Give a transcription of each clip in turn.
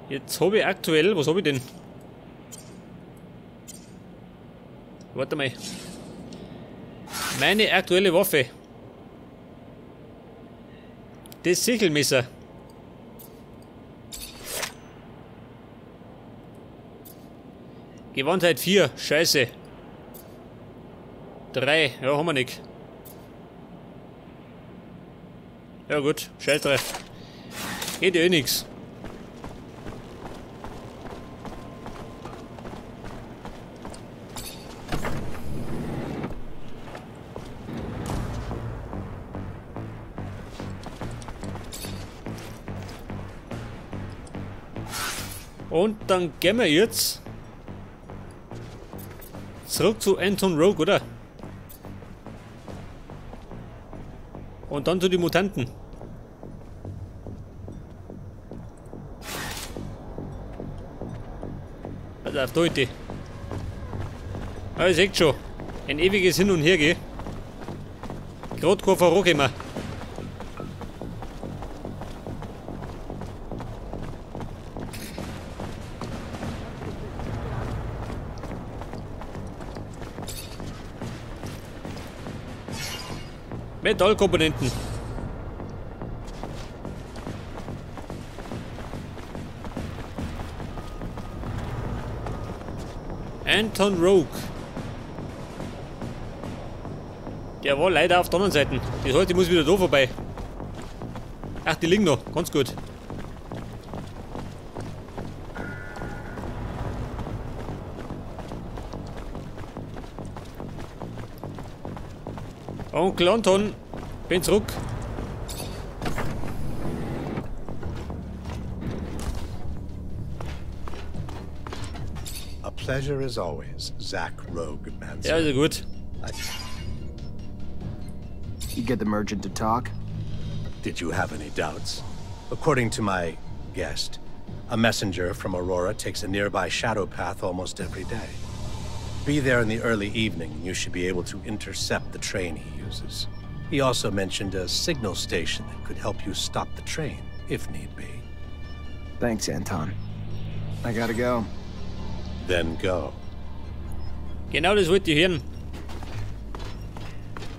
Jetzt habe ich aktuell... Was habe ich denn? Warte mal. Meine aktuelle Waffe. Das Sichelmesser. Gewandtheit 4. Scheiße. 3. Ja, haben wir nicht. Ja gut, scheiß drauf. Geht ja eh nix. Und dann gehen wir jetzt zurück zu Anton Rogue, oder? Und dann zu den Mutanten. Also auf heute. Aber ihr seht schon, ein ewiges Hin und Her gehen. Gerade kein Verrock immer. Metallkomponenten. Anton Rogue. Der war leider auf der anderen Seite. Das heißt, ich muss wieder da vorbei. Ach, die liegen noch. Ganz gut. Onkel Anton, bin zurück. A pleasure as always, Zach Rogue-Mancer. Ja, also gut. You get the merchant to talk? Did you have any doubts? According to my guest, a messenger from Aurora takes a nearby shadow path almost every day. Be there in the early evening and you should be able to intercept the train he uses. He also mentioned a signal station that could help you stop the train, if need be. Thanks, Anton. I gotta go. Then go. Genau das wollte ich hören.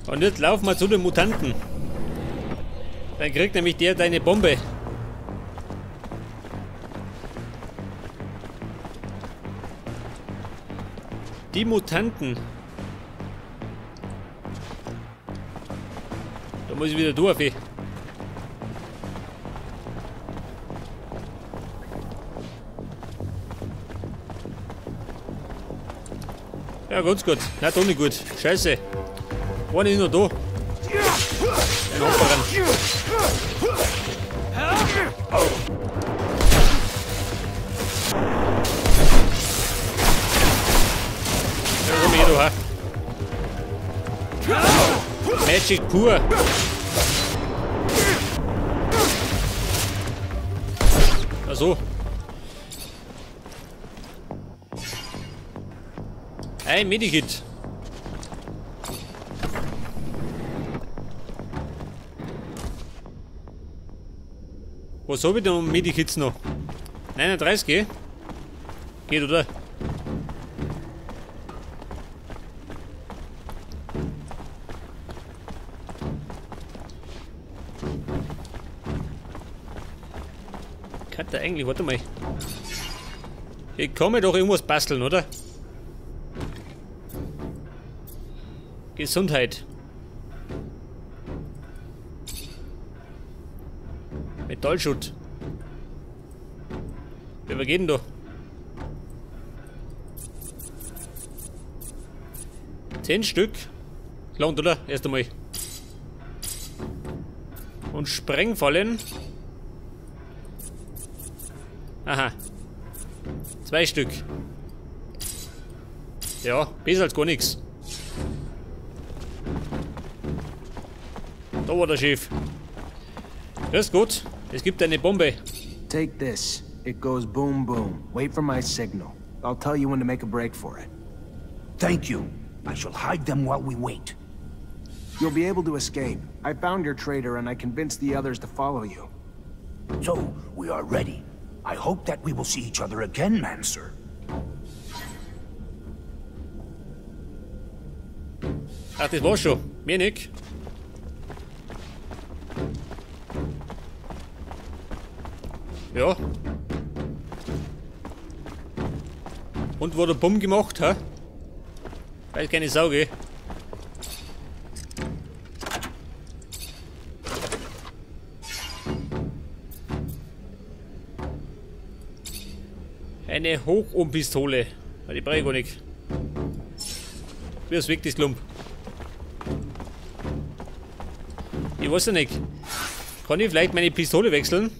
Und jetzt laufen wir zu den Mutanten. Dann kriegt nämlich der deine Bombe. Die Mutanten. Da muss ich wieder durch. Ja, ganz gut. Na, doch nicht gut. Scheiße. Einer ist noch da. Ein Opferan. Ja, komm her, du, ha. Magic pur. Ach so. Ein Medikit. Was habe ich denn um Medikits noch? 39, geht oder? Kann der eigentlich, warte mal. Ich kann mir doch irgendwas basteln, oder? Gesundheit. Metallschutt. Wie wir gehen da? Zehn Stück. Langt, oder? Erst einmal. Und Sprengfallen. Aha. 2 Stück. Ja, besser als gar nichts. Da war der Chef. Das ist gut. Es gibt eine Bombe. Take this. It goes boom boom. Wait for my signal. I'll tell you when to make a break for it. Thank you. I shall hide them while we wait. You'll be able to escape. I found your traitor and I convinced the others to follow you. So, we are ready. I hope that we will see each other again, Mancer. Ach, das war's schon. Mehr nicht. Ja. Und wurde Bumm gemacht, ha? Weil keine Sauge. Eine Hochohmpistole. Die brauche ich gar nicht. Wie ist weg, das Klump? Ich weiß ja nicht. Kann ich vielleicht meine Pistole wechseln?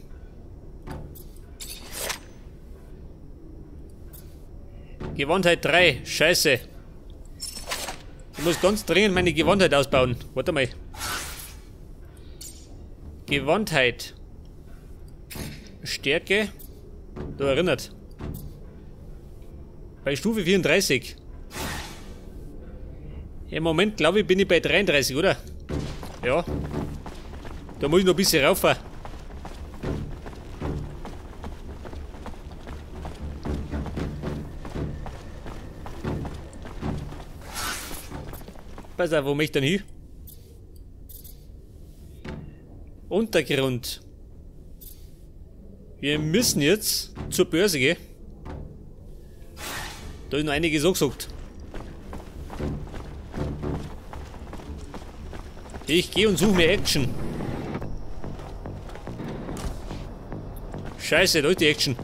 Gewandtheit 3. Scheiße. Ich muss ganz dringend meine Gewandtheit ausbauen. Warte mal. Gewandtheit. Stärke. Da erinnert. Bei Stufe 34. Im Moment glaube ich bin ich bei 33, oder? Ja. Da muss ich noch ein bisschen rauf. Pass auf, wo möchte ich denn hin? Untergrund. Wir müssen jetzt zur Börse gehen. Da ist noch einiges angesagt. Ich gehe und suche mir Action. Scheiße, da ist die Action.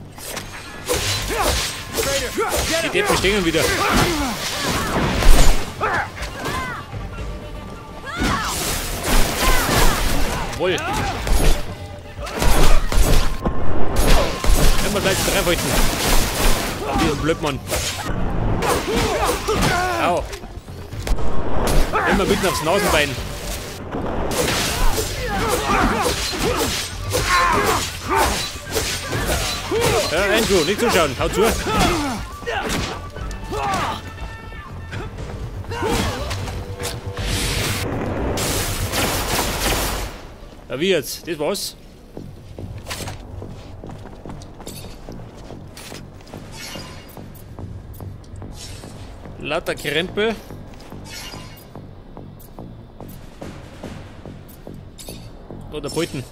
Die Deppen stehen wieder. Jawohl. Immer gleich draufhalten. Auf diesen Blödmann. Au. Immer mitten aufs Nasenbein. Ja, Andrew, nicht zuschauen, hau zu. Ja, wie jetzt? Das war's. Lauter Krempel. Oder Beuten.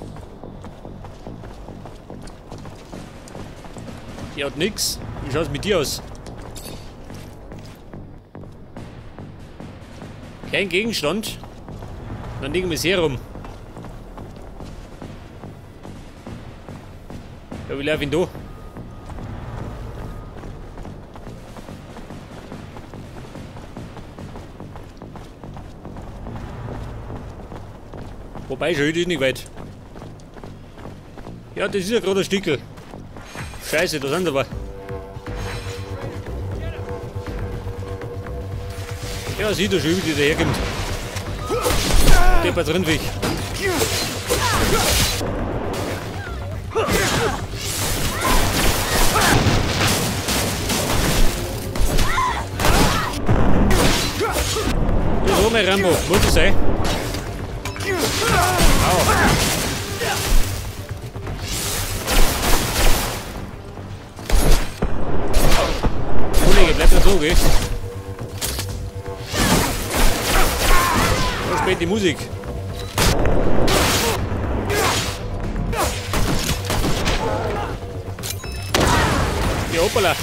Die hat nix. Wie schaut's mit dir aus? Kein Gegenstand. Dann liegen wir es hier rum. Ja, wie laufe ich denn da? Wobei, schon ist nicht weit. Ja, das ist ja gerade ein Stückel. Scheiße, da sind sie aber. Ja, sieht er schon, wie der herkommt. Der war drin weg. Das war mein Rambo, muss es sein. Au. Kollege, bleib nicht so, gell? So spät die Musik. Ja, hoppala.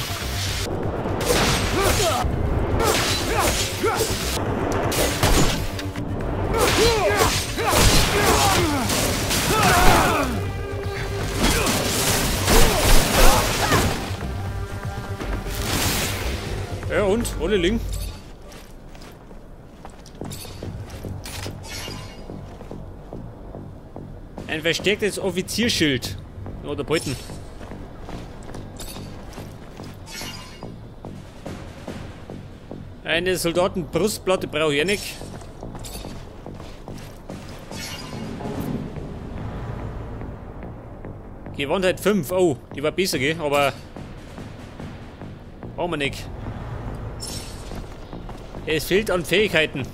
Ja und? Alle liegen. Ein verstärktes Offizierschild. Oder Beuten. Eine Soldatenbrustplatte brauche ich nicht. Gewandtheit 5. Oh, die war besser, gell? Aber brauchen wir nicht. Es fehlt an Fähigkeiten.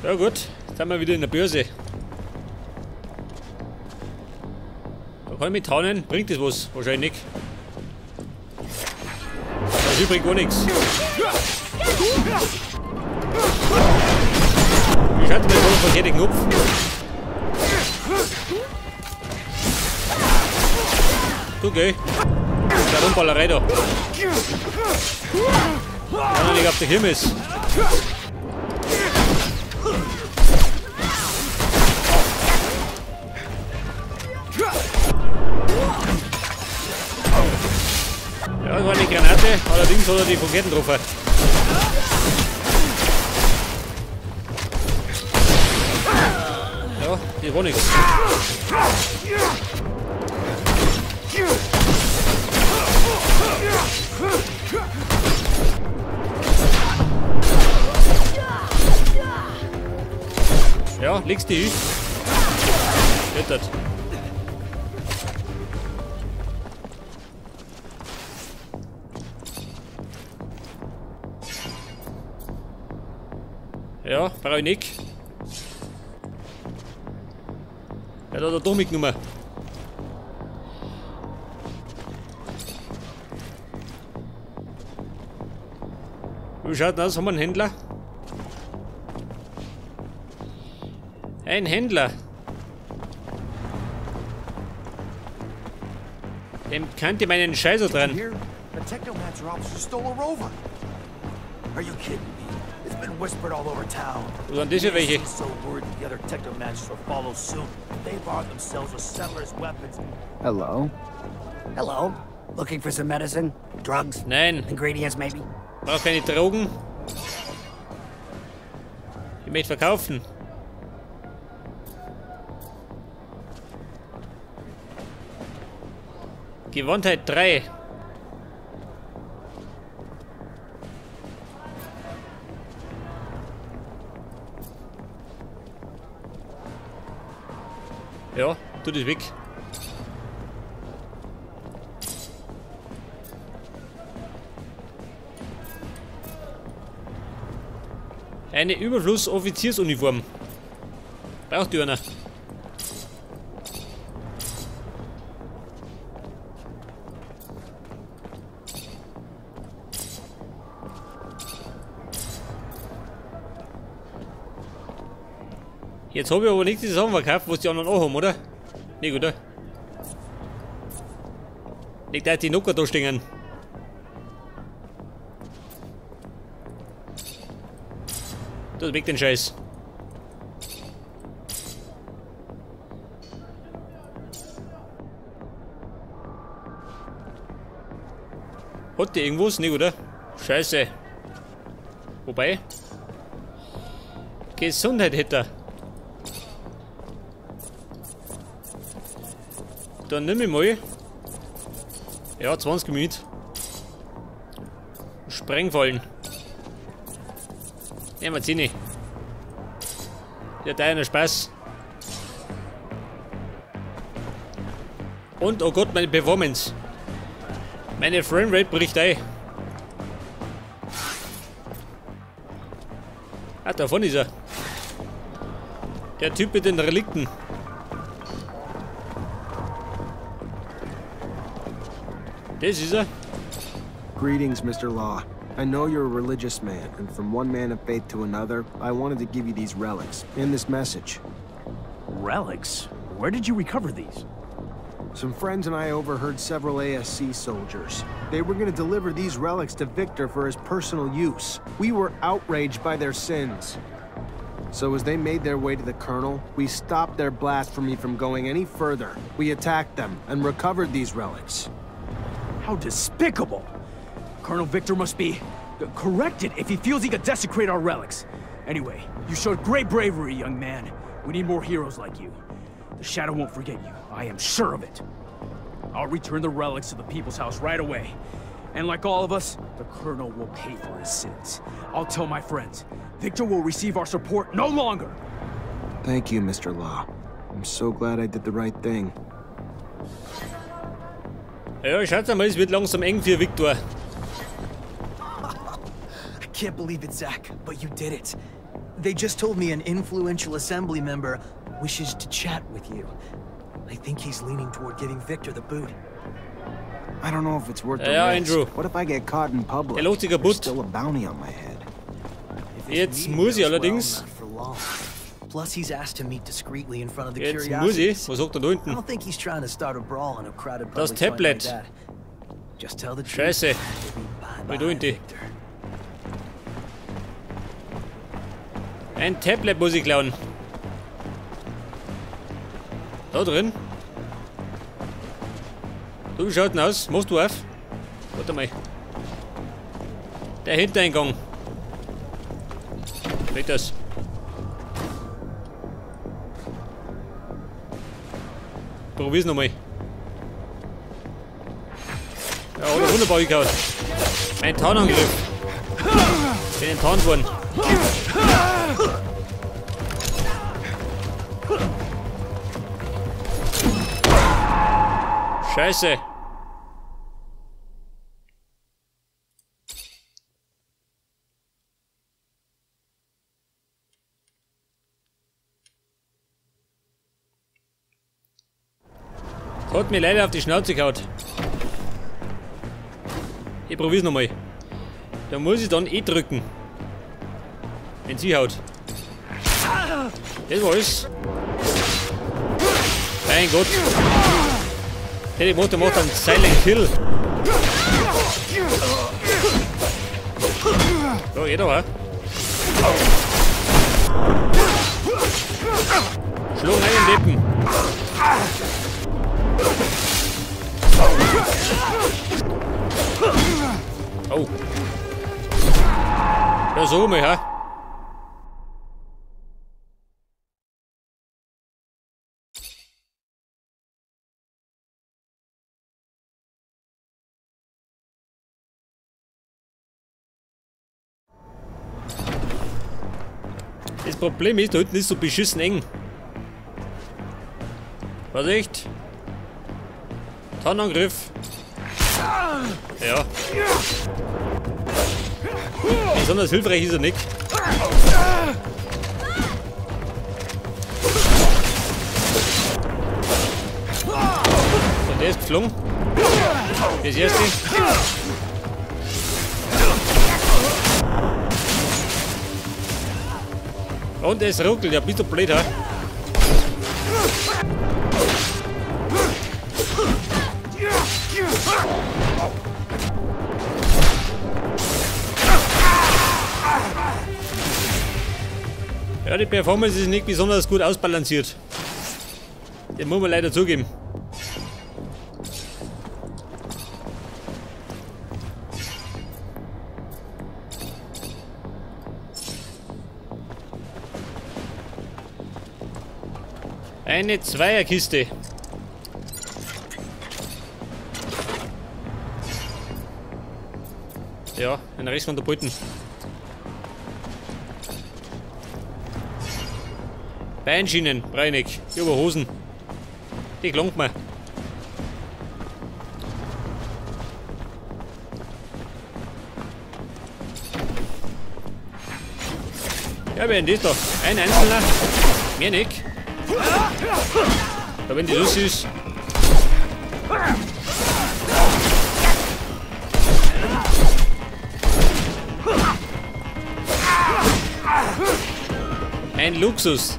Ja gut, jetzt sind wir wieder in der Börse. Da kann ich mit Haunen, bringt das was? Wahrscheinlich nicht. Da ist übrigens gar nichts. Wie schaut denn der verkehrte Knopf? Du geh. Der Rumballerei da. Kann er nicht auf der Kirmes. Ja, das war eine Granate, allerdings hat er die verkehrten getroffen. Ja, die war nichts. Ja, legst die hin. Wettert. Ja, brauche ich nicht. Ja, da hat er doch mitgenommen. Wie schaut das aus? Haben wir einen Händler? Ein Händler. Dem kannte meinen Scheißer dran. Here, a Technomancer officer stole a rover. Are you kidding me? It's been whispered all over town. Wo sind das für welche? He's so worried the other Technomancers will follow suit. They've armed themselves with settlers' weapons. Hello? Hello. Looking for some medicine? Drugs? Nein, Ingredients, maybe? brauche keine Drogen. Ich möchte verkaufen. Gewandtheit 3. Ja, tu das weg. Eine Überfluss-Offiziersuniform. Braucht die einer. Jetzt habe ich aber nicht die Sachen verkauft, was die anderen auch haben, oder? Nicht, oder? Nicht, dass die Nocker da stehen. Das weg den Scheiß. Hat die irgendwas? Nicht, oder? Scheiße. Wobei? Gesundheit hätte er. Dann nehme ich mal. Ja, 20 Minuten. Sprengfallen. Nehmen wir 10. Ja, da einer Spaß. Und, oh Gott, meine Performance. Meine Framerate bricht ein. Ah, da vorne ist er. Der Typ mit den Relikten. Das ist er. Greetings, Mr. Law. I know you're a religious man, and from one man of faith to another, I wanted to give you these relics, and this message. Relics? Where did you recover these? Some friends and I overheard several ASC soldiers. They were gonna deliver these relics to Victor for his personal use. We were outraged by their sins. So as they made their way to the Colonel, we stopped their blasphemy from going any further. We attacked them and recovered these relics. How despicable! Colonel Victor must be corrected if he feels he could desecrate our relics. Anyway, you showed great bravery, young man. We need more heroes like you. The Shadow won't forget you. I am sure of it. I'll return the relics to the People's House right away. And like all of us, the Colonel will pay for his sins. I'll tell my friends. Victor will receive our support no longer. Thank you, Mr. Law. I'm so glad I did the right thing. Ja, schaut mal, es wird langsam eng für Victor. I can't believe it, Zach, but you did it. They just told me an influential assembly member wishes to chat with you. I think he's leaning toward giving Victor the boot. I don't know if it's worth the Ja, risk. Andrew. What if I get caught in public? Der lohnt sich There's kaputt. still a bounty on my head. Jetzt muss ich allerdings. Plus, he's asked to meet discreetly in front of the Jetzt muss ich. Was sagt er da I hinten? don't think he's trying to start a brawl in a crowded Das public joint like Tablet. that. Just tell the truth. Scheiße. Bye-bye, da hinten? Victor. Ein Tablet muss ich klauen. Da drin. Du, wie schaut denn aus? Machst du auf? Warte mal. Der Hintereingang. Weg das. Probier's nochmal. Ja, hat er wunderbar gehauen. Ein Tarnangriff. Bin enttarnt worden. Scheiße. Hat mir leider auf die Schnauze gehauen. Ich probier's nochmal. Da muss ich dann eh drücken. Wenn sie haut. Das war's. Mein Gott. Der Motor macht einen Silent Kill. So, jeder war. Schlag einen Lippen. Oh. Ja, so mal, ha? Das Problem ist, da hinten ist so beschissen eng. Vorsicht! Tarnangriff! Ja. Besonders hilfreich ist er nicht. So, der ist geflogen. Das erste. Und es ruckelt, ja, bist du blöd, ha? Ja, die Performance ist nicht besonders gut ausbalanciert. Das muss man leider zugeben. Eine Zweierkiste. Ja, ein Rest von der Beuten. Beinschienen, Breinig, über Hosen. Die gelangt mir. Ja, wer denn das da? Ein einzelner, mehr nicht. Ja, wenn die so ist. Ein Luxus.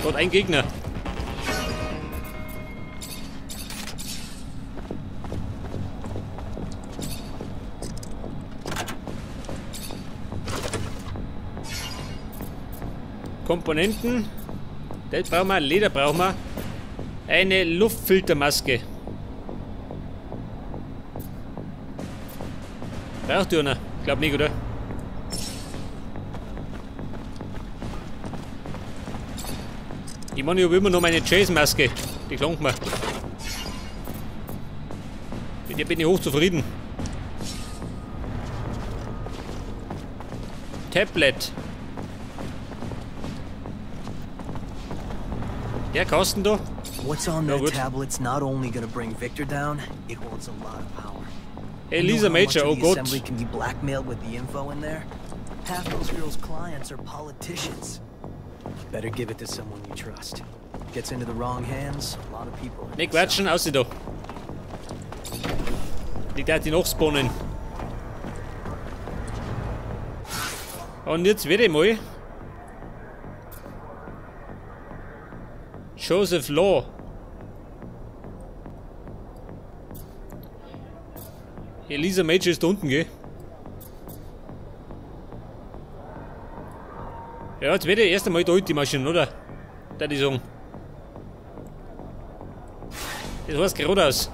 Gott, ein Gegner. Komponenten. Das brauchen wir. Leder brauchen wir. Eine Luftfiltermaske. Braucht ihr einer? Glaub nicht, oder? Ich meine, ich habe immer noch meine Chase-Maske. Die klangt mir. Mit der bin ich hochzufrieden. Tablet. Der Kasten da. What's on Ja, that gut. tablet's not only gonna bring Victor down, it holds a lot of power. Hey, You know Lisa how much Major, of oh the Gott. assembly can be blackmailed with the info in there? Half those girls' clients are politicians. Better give it to someone you trust. Gets into the wrong hands, a lot of people. Ne, quatschen, aus da. Die darf die noch spawnen. Und jetzt wieder mal. Joseph Law. Elisa Major ist da unten, gell? Ja, jetzt wird er erst einmal da die Maschine, oder? Da die sagen. Das heißt geradeaus.